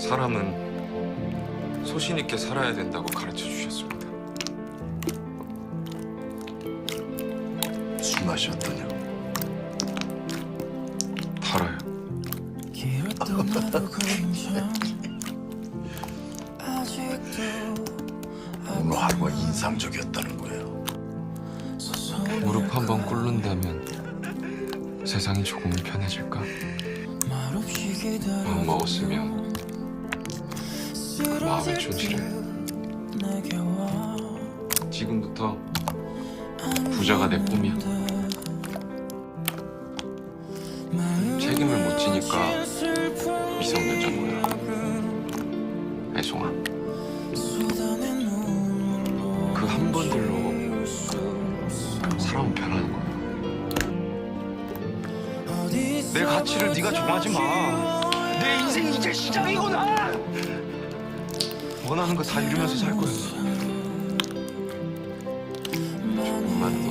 사람은 소신 있게 살아야 된다고 가르쳐 주셨습니다. 술 맛이 어떠냐? 달아요. 오늘 하루가 인상적이었다는 거예요. 무릎 한 번 꿇는다면 세상이 조금은 편해질까? 마음 먹었으면 그 마음의 존재를 지금부터 부자가 내 꿈이야. 책임을 못 지니까 미성년자인 거야. 애송아, 그 한 번들로 사람은 변하는 거야. 내 가치를 네가 정하지 마. 내 인생 이제 시작이구나. 원하는 거 다 이루면서 살 거야. 조금만 더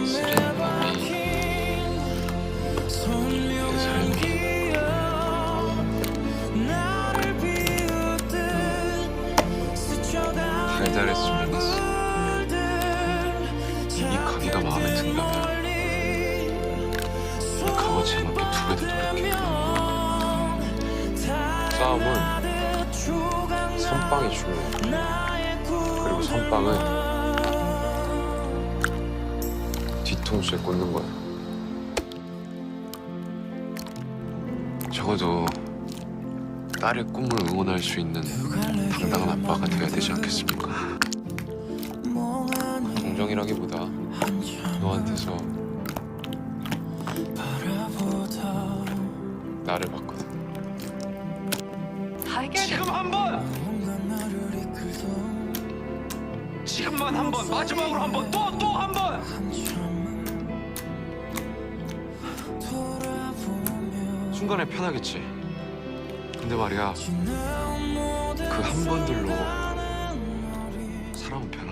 쓰레기 내 삶이 달달했으면 했어. 이 가게가 마음에 든다면 이 값어치에 맞게 2배 더 노력해. 싸움은 선빵이 중요해. 그리고 선빵은 뒤통수에 꽂는 거야. 적어도 딸의 꿈을 응원할 수 있는 당당한 아빠가 돼야 되지 않겠습니까? 동정이라기보다 너한테서 나를 봤거든. 지금 한 번! 지금만 한 번! 마지막으로 한 번! 또 한 번! 순간에 편하겠지. 근데 말이야, 그 한 번들로 사람은 변해.